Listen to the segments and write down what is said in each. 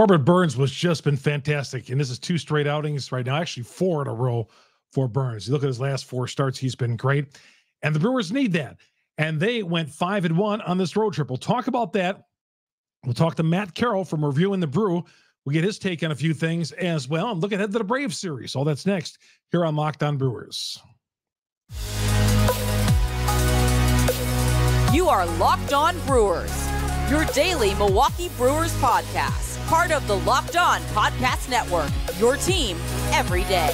Corbin Burnes was just been fantastic, and this is 2 straight outings right now, actually 4 in a row for Burnes. You look at his last 4 starts, he's been great, and the Brewers need that. And they went 5-1 on this road trip. We'll talk about that. We'll talk to Matt Carroll from Reviewing the Brew. We'll get his take on a few things as well, and look ahead to the Braves series. All that's next here on Locked On Brewers. You are Locked On Brewers, your daily Milwaukee Brewers podcast. Part of the Locked On Podcast Network, your team every day.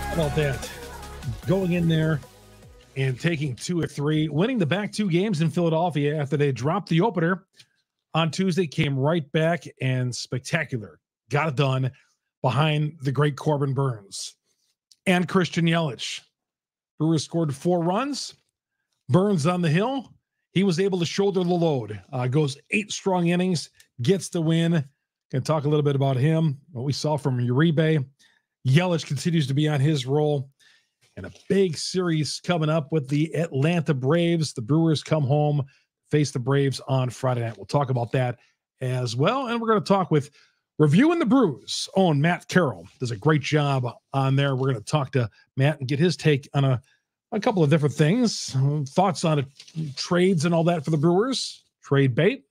How about that? Going in there and taking 2 of 3, winning the back 2 games in Philadelphia after they dropped the opener on Tuesday, came right back and spectacular. Got it done behind the great Corbin Burnes and Christian Yelich. Brewers scored 4 runs. Burnes on the hill. He was able to shoulder the load. Goes 8 strong innings, gets the win. Going to talk a little bit about him, what we saw from Uribe. Yelich continues to be on his roll. And a big series coming up with the Atlanta Braves. The Brewers come home, face the Braves on Friday night. We'll talk about that as well. And we're going to talk with Reviewing the Brew's own Matt Carroll. Does a great job on there. We're going to talk to Matt and get his take on a couple of different things. Thoughts on trades and all that for the Brewers. Trade bait.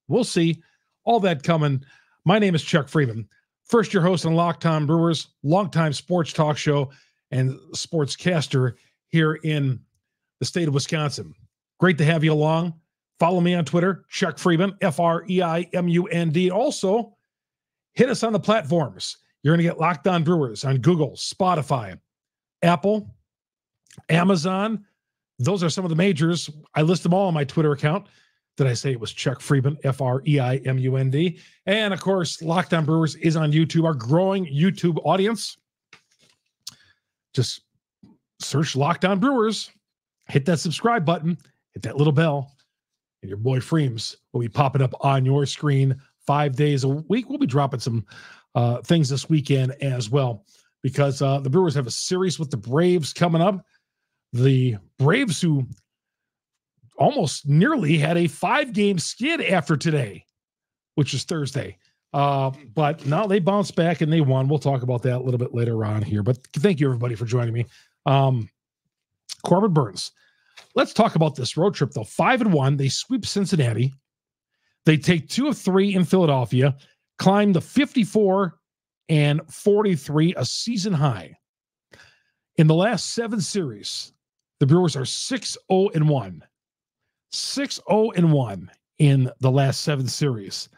We'll see. All that coming. My name is Chuck Freeman. First year host on Locked On Brewers, longtime sports talk show and sportscaster here in the state of Wisconsin. Great to have you along. Follow me on Twitter, Chuck Freeman, Freimund. Also, hit us on the platforms. You're going to get Locked On Brewers on Google, Spotify, Apple, Amazon. Those are some of the majors. I list them all on my Twitter account. Did I say it was Chuck Freeman, Freimund? And, of course, Locked On Brewers is on YouTube, our growing YouTube audience. Just search Locked On Brewers, hit that subscribe button, hit that little bell, and your boy Freems will be popping up on your screen 5 days a week. We'll be dropping some things this weekend as well, because the Brewers have a series with the Braves coming up. The Braves, who almost nearly had a 5-game skid after today, which is Thursday. But now they bounced back and they won. We'll talk about that a little bit later on here. But thank you, everybody, for joining me. Corbin Burnes. Let's talk about this road trip, though. 5-1. They sweep Cincinnati. They take 2 of 3 in Philadelphia, climb to 54 and 43, a season high. In the last 7 series, the Brewers are 6-0-1. 6-0-1 in the last 7 series.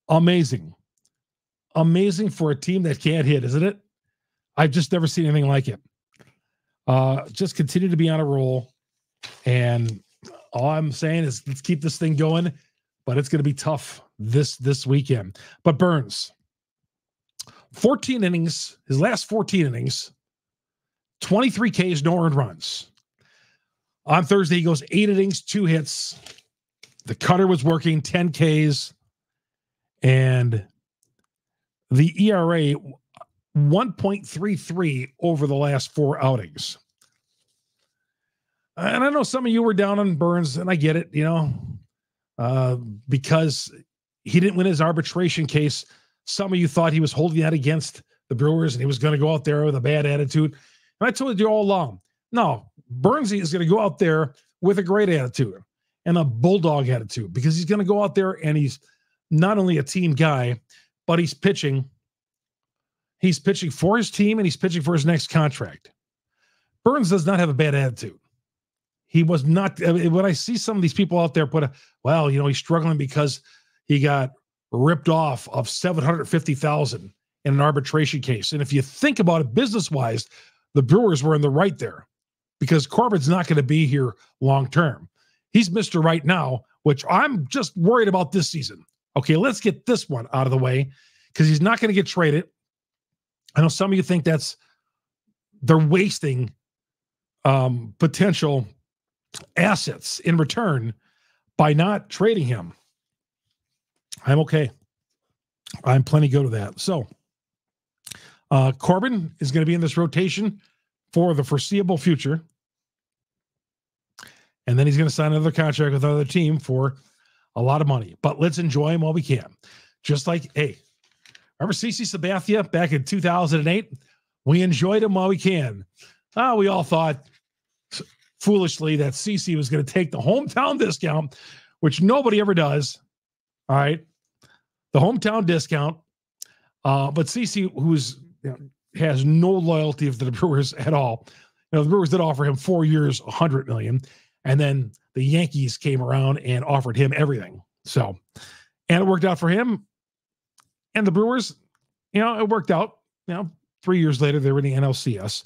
Amazing. Amazing for a team that can't hit, isn't it? I've just never seen anything like it. Just continue to be on a roll. And all I'm saying is let's keep this thing going, but it's going to be tough this weekend. But Burnes, 14 innings, his last 14 innings, 23 Ks, no earned runs. On Thursday, he goes 8 innings, 2 hits. The cutter was working, 10 Ks. And the ERA, 1.33 over the last 4 outings. And I know some of you were down on Burnes, and I get it, because he didn't win his arbitration case. Some of you thought he was holding that against the Brewers and he was going to go out there with a bad attitude. And I told you all along, no, Burnes is going to go out there with a great attitude and a bulldog attitude, because he's going to go out there and he's not only a team guy, but he's pitching. He's pitching for his team and he's pitching for his next contract. Burnes does not have a bad attitude. He was not. When I see some of these people out there he's struggling because he got ripped off of $750,000 in an arbitration case. And if you think about it business-wise, the Brewers were in the right there, because Corbin's not going to be here long-term. He's Mr. Right now, which I'm just worried about this season. Okay, let's get this one out of the way, because he's not going to get traded. I know some of you think they're wasting potential assets in return by not trading him. I'm okay. I'm plenty good with that. So Corbin is going to be in this rotation for the foreseeable future. and then he's going to sign another contract with another team for a lot of money. But let's enjoy him while we can. Just like, hey, remember CC Sabathia back in 2008? We enjoyed him while we can. We all thought foolishly that CC was going to take the hometown discount, which nobody ever does. All right. The hometown discount. But CC, who's has no loyalty to the Brewers at all. The Brewers did offer him 4 years, $100 million. And then the Yankees came around and offered him everything. So, and it worked out for him. And the Brewers, it worked out. 3 years later, they were in the NLCS.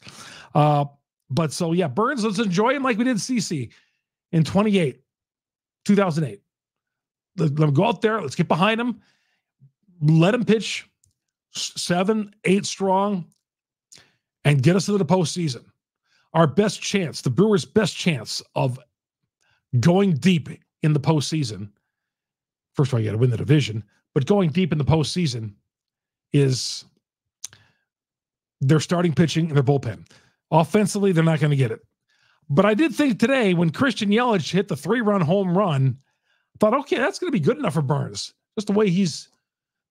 But so, yeah, Burnes, let's enjoy him like we did CC in 2008. Let him go out there. Let's get behind him. Let him pitch 7, 8 strong and get us into the postseason. Our best chance, the Brewers' best chance of going deep in the postseason. First of all, you got to win the division, but going deep in the postseason is their starting pitching and their bullpen. Offensively, they're not going to get it. But I did think today when Christian Yelich hit the 3-run home run, I thought, okay, that's going to be good enough for Burnes. Just the way he's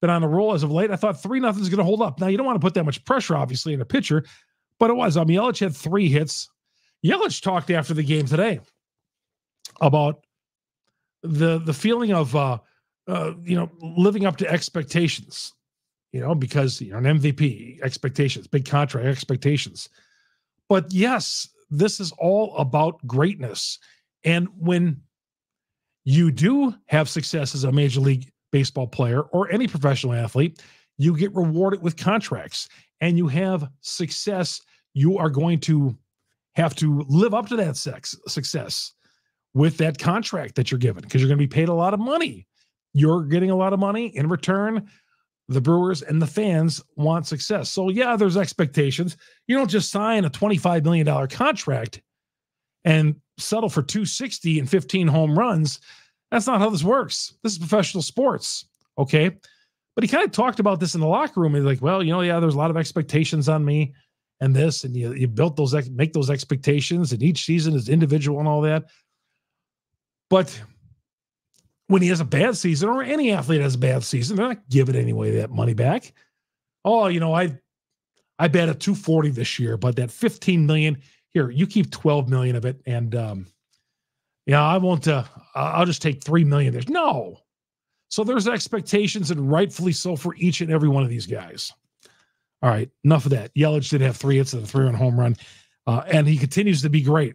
been on a roll as of late, I thought 3-0 is going to hold up. Now, you don't want to put that much pressure, obviously, in a pitcher, but it was. Yelich had 3 hits. Yelich talked after the game today about the feeling of, living up to expectations, because, an MVP, expectations, big contract expectations. But yes, this is all about greatness. And when you do have success as a Major League Baseball player or any professional athlete, you get rewarded with contracts. And you have success, you are going to have to live up to that success with that contract that you're given, because you're going to be paid a lot of money. You're getting a lot of money in return. The Brewers and the fans want success. So, yeah, there's expectations. You don't just sign a $25 million contract and settle for $260 and 15 home runs. That's not how this works. This is professional sports, okay? But he kind of talked about this in the locker room. He's like, well, there's a lot of expectations on me and this, and you built those, make those expectations, and each season is individual and all that. But when he has a bad season, or any athlete has a bad season, they're not giving anyway that money back. Oh, I batted 240 this year, but that $15 million, here, you keep $12 million of it. And I won't, I'll just take $3 million. There's no. So there's expectations, and rightfully so, for each and every one of these guys. All right, enough of that. Yelich did have 3 hits and a 3-run home run, and he continues to be great.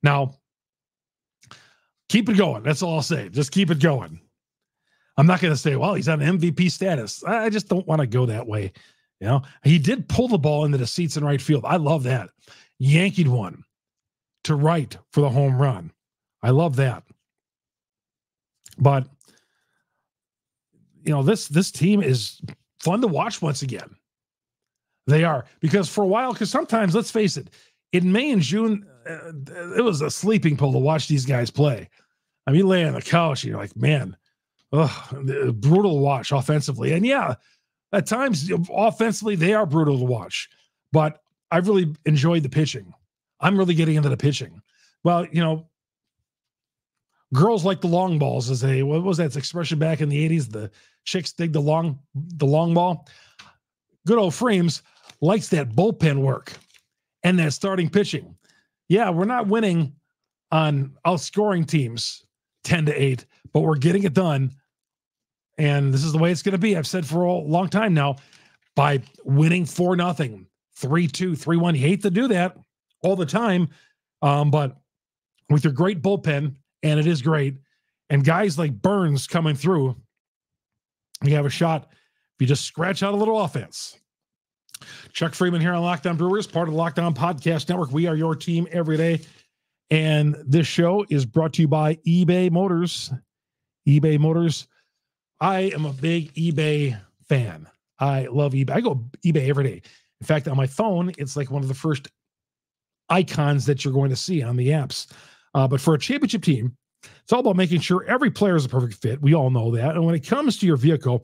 Now, keep it going. That's all I'll say. Just keep it going. I'm not going to say, well, he's on MVP status. I just don't want to go that way. He did pull the ball into the seats in right field. I love that. Yankeed one to right for the home run. I love that. But, this team is fun to watch once again. They are. Because for a while, because sometimes, let's face it, in May and June, it was a sleeping pill to watch these guys play. I mean, you lay on the couch and you're like, man, brutal to watch offensively. And yeah, at times offensively, they are brutal to watch, but I've really enjoyed the pitching. I'm really getting into the pitching. Well, girls like the long balls, what was that expression back in the 80s? The chicks dig the long ball. Good old Frames likes that bullpen work and that starting pitching. Yeah, we're not winning on outscoring teams 10-8, but we're getting it done. And this is the way it's going to be. I've said for a long time now, by winning 4-0, 3-2, 3-1. You hate to do that all the time. But with your great bullpen, and it is great, and guys like Burnes coming through, you have a shot if you just scratch out a little offense. Chuck Freeman here on Locked On Brewers, part of the Locked On Podcast Network. We are your team every day. And this show is brought to you by eBay Motors. eBay Motors. I am a big eBay fan. I love eBay. I go eBay every day. In fact, on my phone, it's like one of the first icons that you're going to see on the apps. But for a championship team, it's all about making sure every player is a perfect fit. We all know that. And when it comes to your vehicle,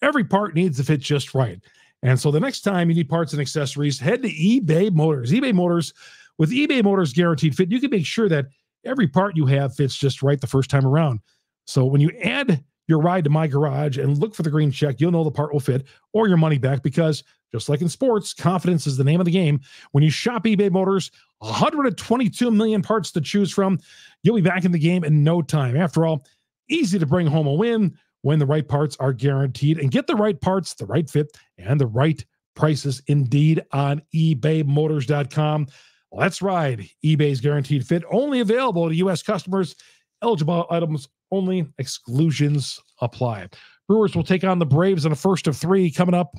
every part needs to fit just right. And so the next time you need parts and accessories, head to eBay Motors. eBay Motors, with eBay Motors Guaranteed Fit, you can make sure that every part you have fits just right the first time around. So when you add your ride to My Garage and look for the green check, you'll know the part will fit or your money back, because just like in sports, confidence is the name of the game. When you shop eBay Motors, 122 million parts to choose from, you'll be back in the game in no time. After all, easy to bring home a win when the right parts are guaranteed. And get the right parts, the right fit, and the right prices indeed on ebaymotors.com. Let's ride. eBay's guaranteed fit, only available to U.S. customers. Eligible items only. Exclusions apply. Brewers will take on the Braves in a first of three coming up.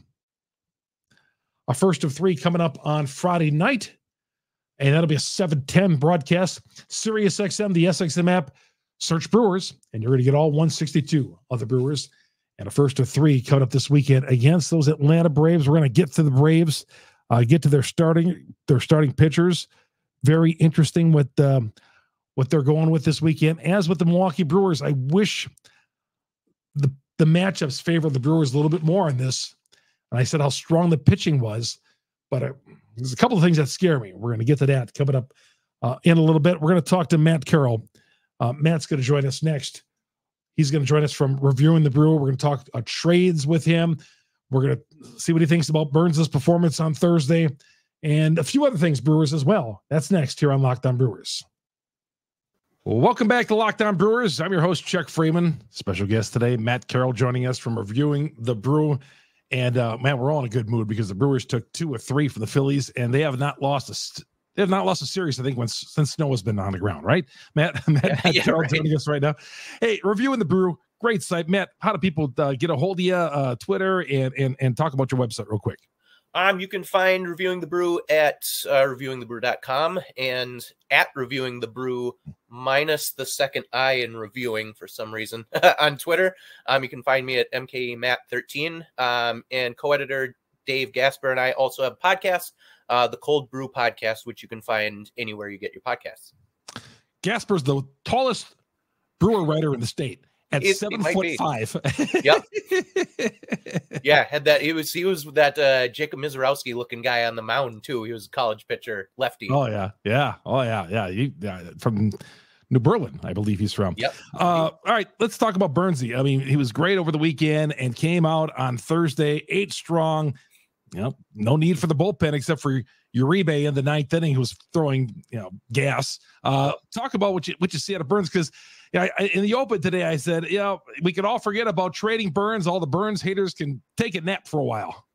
A first of three coming up on Friday night. And that'll be a 7:10 broadcast. Sirius XM, the SXM app. Search Brewers, and you're going to get all 162 of the Brewers. And a first of three coming up this weekend against those Atlanta Braves. We're going to get to the Braves, get to their starting pitchers. Very interesting what they're going with this weekend. As with the Milwaukee Brewers, I wish the matchups favor the Brewers a little bit more in this. And I said how strong the pitching was, but there's a couple of things that scare me. We're going to get to that coming up in a little bit. We're going to talk to Matt Carroll. Matt's going to join us next. He's going to join us from Reviewing the Brew. We're going to talk trades with him. We're going to see what he thinks about Burnes' performance on Thursday and a few other things Brewers as well. That's next here on Locked On Brewers. Welcome back to Locked On Brewers. I'm your host, Chuck Freeman. Special guest today, Matt Carroll, joining us from Reviewing the Brew. And man, we're all in a good mood because the Brewers took 2 of 3 from the Phillies, and they have not lost a series, I think, since snow has been on the ground, right? Matt Carroll joining us right now. Hey, Reviewing the Brew, great site. Matt, how do people get a hold of you, Twitter, and talk about your website real quick? You can find Reviewing the Brew at reviewingthebrew.com and at Reviewing the Brew minus the second I in reviewing for some reason on Twitter. You can find me at MKMatt13, and co-editor Dave Gasper and I also have a podcast, the Cold Brew Podcast, which you can find anywhere you get your podcasts. Gasper's the tallest brewer writer in the state at 7'5". Yep. Yeah, had that. He was that Jacob Mizorowski looking guy on the mound too. He was a college pitcher, lefty. Oh yeah. From New Berlin, I believe he's from. Yep. All right, let's talk about Burnesy. I mean, he was great over the weekend and came out on Thursday 8 strong. No need for the bullpen except for Uribe in the 9th inning, who was throwing gas. Talk about what you see out of Burnes, because in the open today I said we could all forget about trading Burnes. All the Burnes haters can take a nap for a while.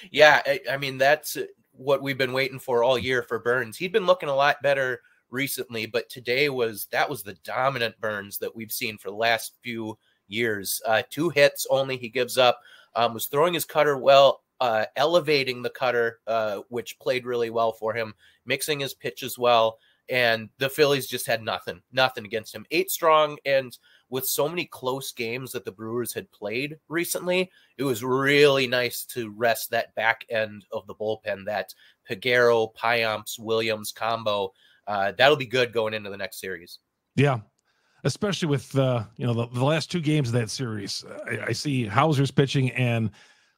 Yeah, I mean that's what we've been waiting for all year for Burnes. He'd been looking a lot better recently, but today was the dominant Burnes that we've seen for the last few years. 2 hits only he gives up. Was throwing his cutter well, elevating the cutter, which played really well for him, mixing his pitch as well. And the Phillies just had nothing against him. 8 strong, and with so many close games that the Brewers had played recently, it was really nice to rest that back end of the bullpen, that Peguero, Payamps, Williams combo. That'll be good going into the next series. Yeah. Especially with the last 2 games of that series, I see Hauser's pitching and a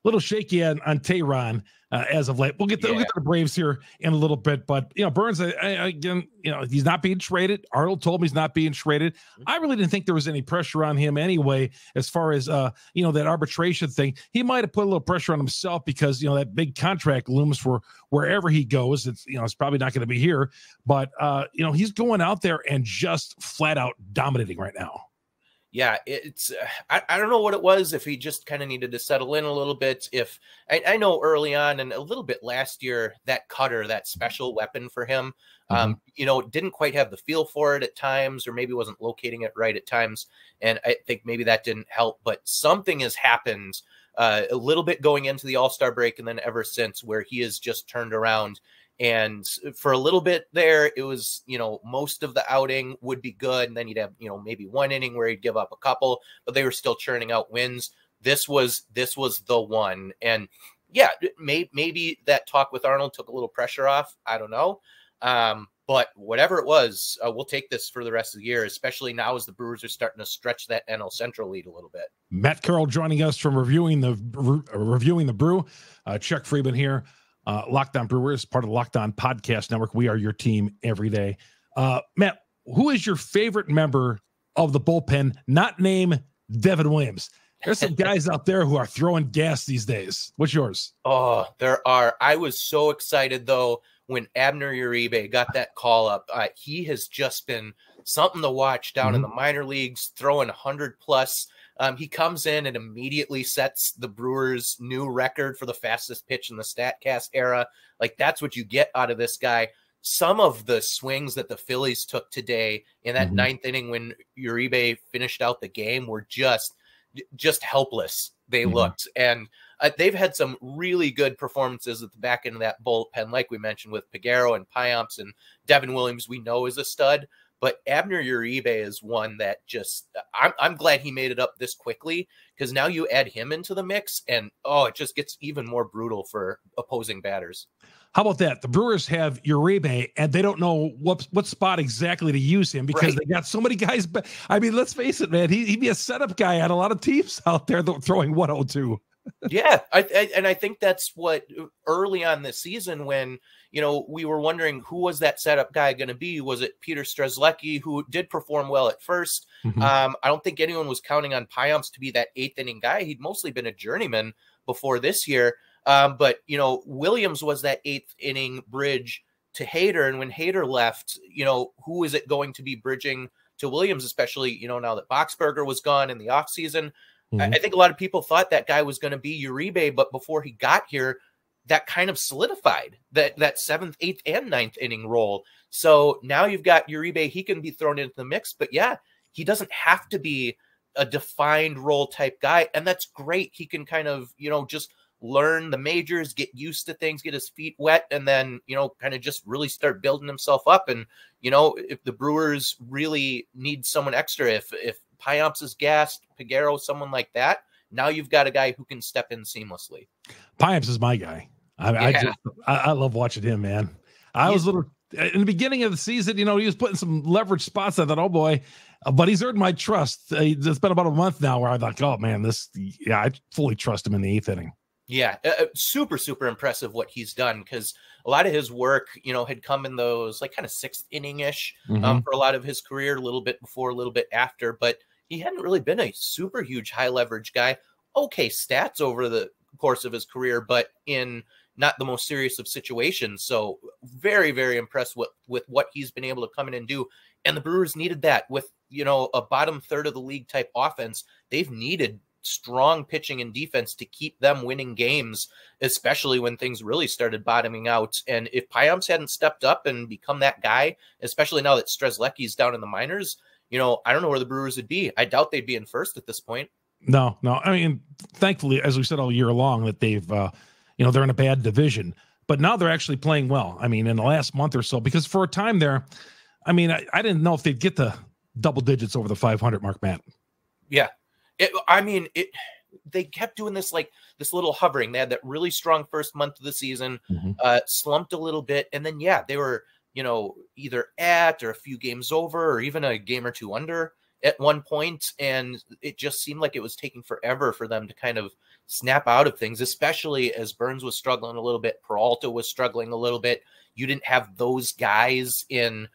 little shaky on Tehran as of late. We'll get to the Braves here in a little bit, but Burnes again, he's not being traded. Arnold told me he's not being traded. I really didn't think there was any pressure on him anyway, as far as that arbitration thing. He might have put a little pressure on himself because that big contract looms for wherever he goes. It's probably not going to be here, but he's going out there and just flat out dominating right now. Yeah, it's I don't know what it was, if he just kind of needed to settle in a little bit. If I know early on and a little bit last year, that cutter, that special weapon for him, didn't quite have the feel for it at times, or maybe wasn't locating it right at times. And I think maybe that didn't help, but something has happened a little bit going into the All-Star break and then ever since, where he has just turned around. And for a little bit there, it was, most of the outing would be good. And then you'd have, maybe 1 inning where he'd give up a couple, but they were still churning out wins. This was the one. And yeah, maybe that talk with Arnold took a little pressure off. I don't know. But whatever it was, we'll take this for the rest of the year, especially now as the Brewers are starting to stretch that NL Central lead a little bit. Matt Carroll joining us from Reviewing the Brew. Chuck Freeman here. Locked On Brewers, part of the Locked On Podcast Network. We are your team every day. Matt, who is your favorite member of the bullpen? Not name Devin Williams. There's some guys out there who are throwing gas these days. What's yours? Oh, there are. I was so excited, though, when Abner Uribe got that call up. He has just been something to watch down in the minor leagues, throwing 100+. He comes in and immediately sets the Brewers' new record for the fastest pitch in the StatCast era. Like, that's what you get out of this guy. Some of the swings that the Phillies took today in that ninth inning when Uribe finished out the game were just helpless. They looked, and they've had some really good performances at the back end of that bullpen, like we mentioned with Peguero and Payamps, and Devin Williams we know is a stud, but Abner Uribe is one that just I'm glad he made it up this quickly, because now you add him into the mix and it just gets even more brutal for opposing batters. How about that? The Brewers have Uribe, and they don't know what spot exactly to use him because they got so many guys. But I mean, let's face it, man. He'd be a setup guy on a lot of teams out there throwing 102. Yeah, I think that's what early on this season when we were wondering who was that setup guy going to be. Was it Peter Strzelecki, who did perform well at first? I don't think anyone was counting on Payamps to be that 8th inning guy. He'd mostly been a journeyman before this year. But Williams was that 8th inning bridge to Hader. And when Hader left, who is it going to be bridging to Williams, especially, now that Boxberger was gone in the offseason? I think a lot of people thought that guy was going to be Uribe, but before he got here, that kind of solidified that 7th, 8th, and 9th inning role. So now you've got Uribe. He can be thrown into the mix, but yeah, he doesn't have to be a defined role type guy. And that's great. He can kind of, just learn the majors, get used to things, get his feet wet, and then, kind of just really start building himself up. And, if the Brewers really need someone extra, if Payamps is gassed, Peguero, someone like that, now you've got a guy who can step in seamlessly. Payamps is my guy. I love watching him, man. I was a little in the beginning of the season, he was putting some leverage spots. I thought, oh boy, but he's earned my trust. It's been about a month now where I thought, oh man, I fully trust him in the 8th inning. Yeah, super, super impressive what he's done, because a lot of his work, had come in those like kind of 6th inning-ish for a lot of his career, a little bit before, a little bit after, but he hadn't really been a super huge high leverage guy. Okay stats over the course of his career, but in not the most serious of situations. So very, very impressed with what he's been able to come in and do. And the Brewers needed that with, a bottom third of the league type offense. They've needed strong pitching and defense to keep them winning games, especially when things really started bottoming out. And if Payamps hadn't stepped up and become that guy, especially now that Strzelecki's down in the minors, I don't know where the Brewers would be. I doubt they'd be in first at this point. No. I mean, thankfully, as we said all year long, that they've, they're in a bad division, but now they're actually playing well. I mean, in the last month or so, because for a time there, I mean, I didn't know if they'd get the double digits over the 500 mark, Matt. Yeah. They kept doing this, like this little hovering. They had that really strong first month of the season, slumped a little bit. And then, they were, either at or a few games over or even a game or two under at one point. And it just seemed like it was taking forever for them to kind of snap out of things, especially as Burnes was struggling a little bit. Peralta was struggling a little bit. You didn't have those guys in,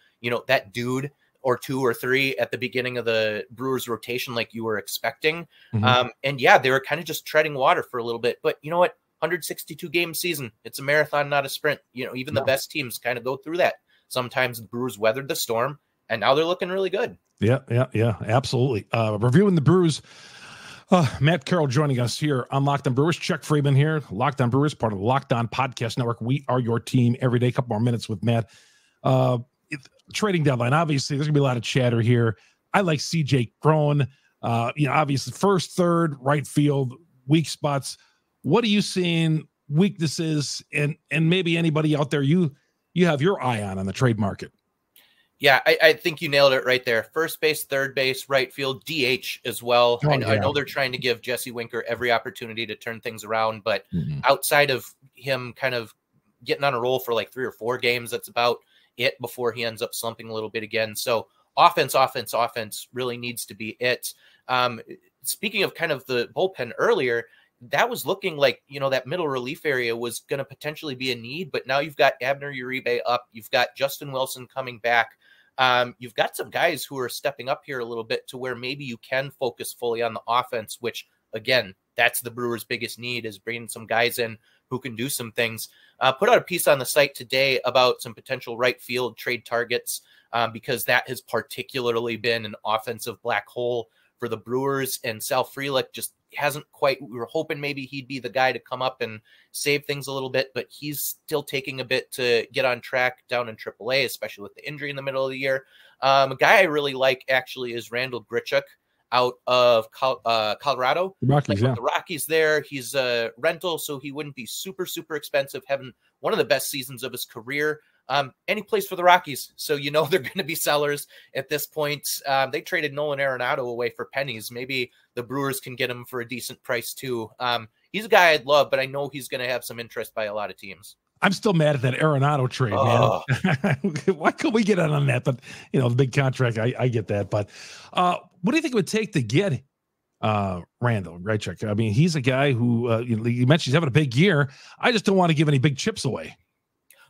that dude or 2 or 3 at the beginning of the Brewers rotation like you were expecting. And they were kind of just treading water for a little bit. But you know what? 162 game season. It's a marathon, not a sprint. Even the best teams kind of go through that. Sometimes the Brewers weathered the storm, and now they're looking really good. Yeah, absolutely. Reviewing the Brewers. Matt Carroll joining us here on Locked On Brewers. Chuck Freeman here, Locked On Brewers, part of the Locked On Podcast Network. We are your team every day. A couple more minutes with Matt. Trading deadline. Obviously, there's gonna be a lot of chatter here. I like CJ Cron. Obviously, first, third, right field, weak spots. What are you seeing? Weaknesses, and maybe anybody out there you have your eye on the trade market? Yeah, I think you nailed it right there. First base, third base, right field, DH as well. I know they're trying to give Jesse Winker every opportunity to turn things around, but outside of him kind of getting on a roll for like 3 or 4 games, that's about it before he ends up slumping a little bit again. So offense really needs to be it. Speaking of kind of the bullpen earlier, that was looking like, that middle relief area was going to potentially be a need, but now you've got Abner Uribe up. You've got Justin Wilson coming back. You've got some guys who are stepping up here a little bit to where maybe you can focus fully on the offense, which, again, that's the Brewers' biggest need, is bringing some guys in who can do some things. Put out a piece on the site today about some potential right field trade targets, because that has particularly been an offensive black hole for the Brewers, and Sal Frelick just hasn't quite. We were hoping maybe he'd be the guy to come up and save things a little bit, but he's still taking a bit to get on track down in AAA, especially with the injury in the middle of the year. A guy I really like actually is Randall Grichuk out of Colorado. Rockies, the Rockies there. He's a rental, so he wouldn't be super expensive, having one of the best seasons of his career. And he plays for the Rockies, so they're going to be sellers at this point. They traded Nolan Arenado away for pennies. Maybe the Brewers can get him for a decent price too. He's a guy I'd love, but I know he's going to have some interest by a lot of teams. I'm still mad at that Arenado trade, man. Why couldn't we get on that? But the big contract, I get that. But what do you think it would take to get Randall Grichuk? I mean, he's a guy who you mentioned he's having a big year. I just don't want to give any big chips away.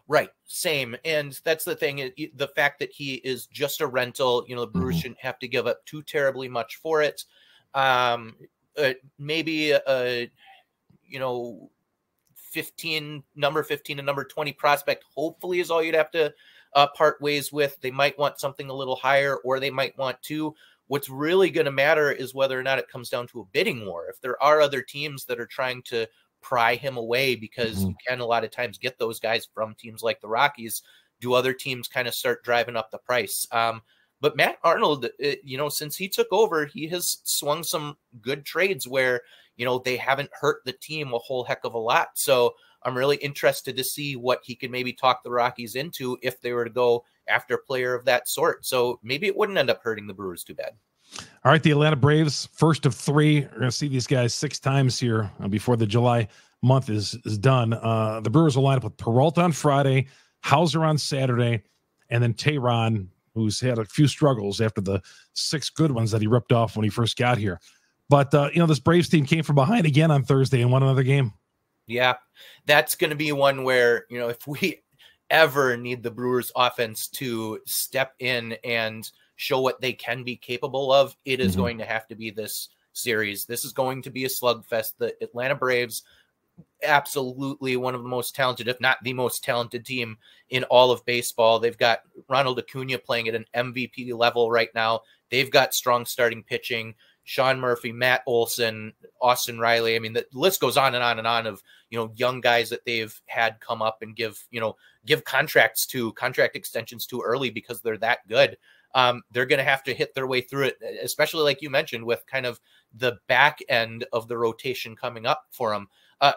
Right. Same. And that's the thing. The fact that he is just a rental, the Brewers shouldn't have to give up too terribly much for it. Maybe number 15 and number 20 prospect, hopefully, is all you'd have to part ways with. They might want something a little higher, or they might want to. What's really going to matter is whether or not it comes down to a bidding war. If there are other teams that are trying to pry him away, because you can a lot of times get those guys from teams like the Rockies, do other teams kind of start driving up the price? But Matt Arnold, since he took over, he has swung some good trades where, they haven't hurt the team a whole heck of a lot. So I'm really interested to see what he can maybe talk the Rockies into if they were to go after a player of that sort. So maybe it wouldn't end up hurting the Brewers too bad. All right, the Atlanta Braves, first of 3. We're going to see these guys 6 times here before the July month is done. The Brewers will line up with Peralta on Friday, Hauser on Saturday, and then Tehran, who's had a few struggles after the 6 good ones that he ripped off when he first got here. But, this Braves team came from behind again on Thursday and won another game. Yeah, that's going to be one where, if we ever need the Brewers offense to step in and show what they can be capable of, it is going to have to be this series. This is going to be a slugfest. The Atlanta Braves, absolutely one of the most talented, if not the most talented team in all of baseball. They've got Ronald Acuna playing at an MVP level right now. They've got strong starting pitching. Sean Murphy, Matt Olson, Austin Riley. I mean, the list goes on and on and on of, young guys that they've had come up and give contract extensions to early because they're that good. They're going to have to hit their way through it, especially like you mentioned, with kind of the back end of the rotation coming up for them.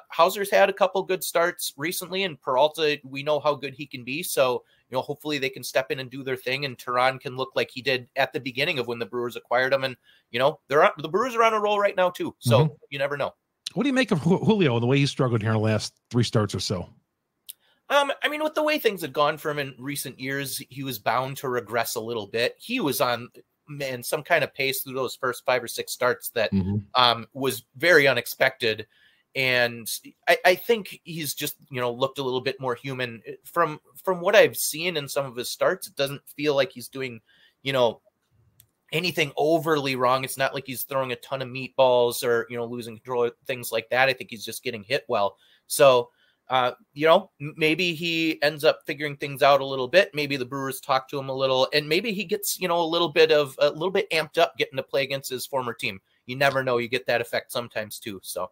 Hauser's had a couple good starts recently, and Peralta, we know how good he can be. So, hopefully they can step in and do their thing, and Tehran can look like he did at the beginning of when the Brewers acquired him. And, the Brewers are on a roll right now too. So you never know. What do you make of Julio and the way he struggled here in the last 3 starts or so? With the way things had gone for him in recent years, he was bound to regress a little bit. He was on some kind of pace through those first 5 or 6 starts that was very unexpected. And I think he's just, looked a little bit more human. From what I've seen in some of his starts, it doesn't feel like he's doing, anything overly wrong. It's not like he's throwing a ton of meatballs or, losing control, things like that. I think he's just getting hit well. So, maybe he ends up figuring things out a little bit. Maybe the Brewers talk to him a little, and maybe he gets, a little bit amped up getting to play against his former team. You never know. You get that effect sometimes too. So.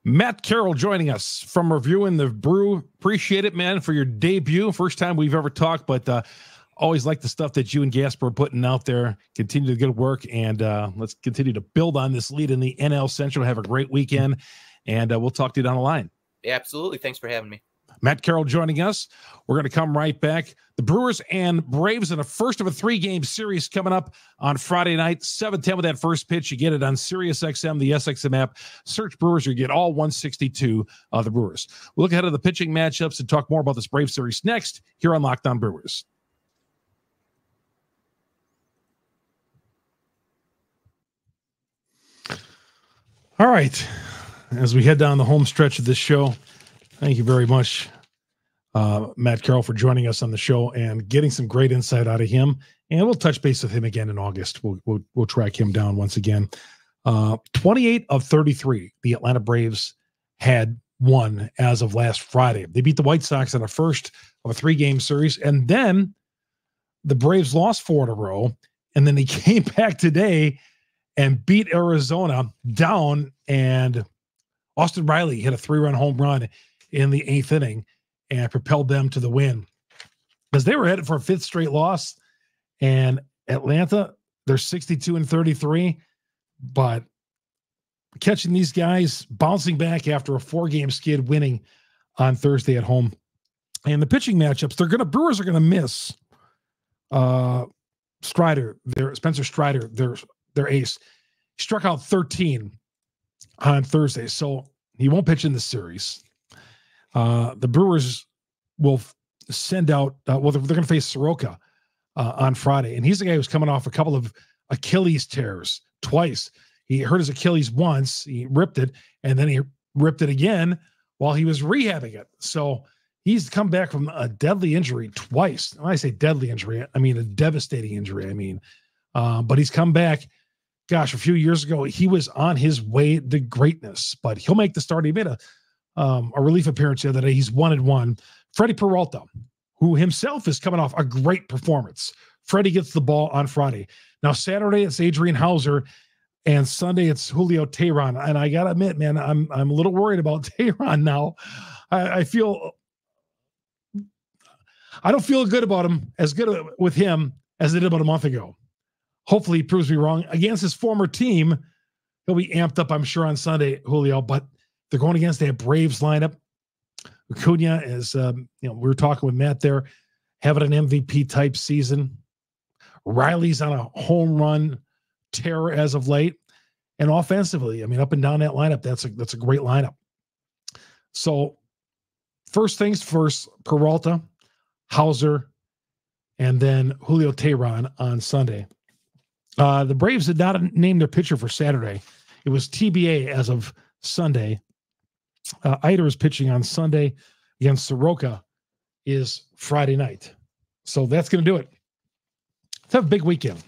Matt Carroll joining us from Reviewing the Brew. Appreciate it, man, for your debut. First time we've ever talked, but always like the stuff that you and Gasper are putting out there. Continue the good work, and let's continue to build on this lead in the NL Central. Have a great weekend, and we'll talk to you down the line. Yeah, absolutely. Thanks for having me. Matt Carroll joining us. We're going to come right back. The Brewers and Braves in a first of a 3-game series coming up on Friday night, 7:10 with that first pitch. You get it on SiriusXM, the SXM app. Search Brewers, you get all 162 of the Brewers. We'll look ahead of the pitching matchups and talk more about this Brave series next here on Locked On Brewers. All right. As we head down the home stretch of this show, thank you very much Matt Carroll, for joining us on the show and getting some great insight out of him. And we'll touch base with him again in August. We'll track him down once again. 28 of 33, the Atlanta Braves had won as of last Friday. They beat the White Sox in the first of a 3-game series, and then the Braves lost 4 in a row, and then they came back today and beat Arizona down, and Austin Riley hit a 3-run home run in the 8th inning and propelled them to the win, because they were headed for a 5th straight loss. And Atlanta, they're 62 and 33, but catching these guys bouncing back after a 4-game skid, winning on Thursday at home. And the pitching matchups, Brewers are gonna miss Strider, Spencer Strider, their ace. He struck out 13 on Thursday, so he won't pitch in the series. The Brewers will send out, they're going to face Soroka on Friday. And he's the guy who's coming off a couple of Achilles tears twice. He hurt his Achilles once, he ripped it, and then he ripped it again while he was rehabbing it. So he's come back from a deadly injury twice. When I say deadly injury, I mean a devastating injury. But he's come back. Gosh, a few years ago, he was on his way to greatness, but he'll make the start. He made a relief appearance the other day. He's 1-1. Freddie Peralta, who himself is coming off a great performance. Freddie gets the ball on Friday. Now, Saturday, it's Adrian Hauser, and Sunday, it's Julio Teheran. And I got to admit, man, I'm a little worried about Teheran now. I don't feel good about him, as good with him as I did about a month ago. Hopefully he proves me wrong. Against his former team, he'll be amped up, I'm sure, on Sunday, Julio, but they're going against that Braves lineup. Acuna is, we were talking with Matt there, having an MVP type season. Riley's on a home run tear as of late. And offensively, up and down that lineup, that's a great lineup. So first things first, Peralta, Hauser, and then Julio Teheran on Sunday. The Braves did not name their pitcher for Saturday. It was TBA as of Sunday. Eider is pitching on Sunday against Soroka is Friday night. So that's going to do it. Let's have a big weekend.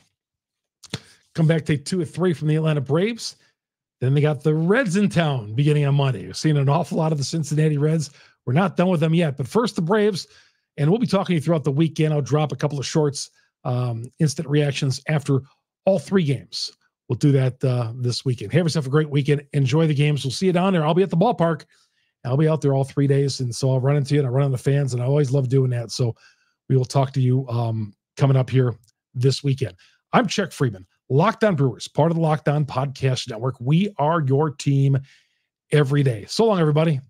Come back, take 2 or 3 from the Atlanta Braves. Then they got the Reds in town beginning on Monday. We've seen an awful lot of the Cincinnati Reds. We're not done with them yet, but first the Braves, and we'll be talking to you throughout the weekend. I'll drop a couple of shorts, instant reactions after all 3 games. We'll do that this weekend. Have yourself a great weekend. Enjoy the games. We'll see you down there. I'll be at the ballpark. I'll be out there all 3 days, and so I'll run into you, and I'll run into the fans, and I always love doing that. So we will talk to you coming up here this weekend. I'm Chuck Freeman, Locked On Brewers, part of the Locked On Podcast Network. We are your team every day. So long, everybody.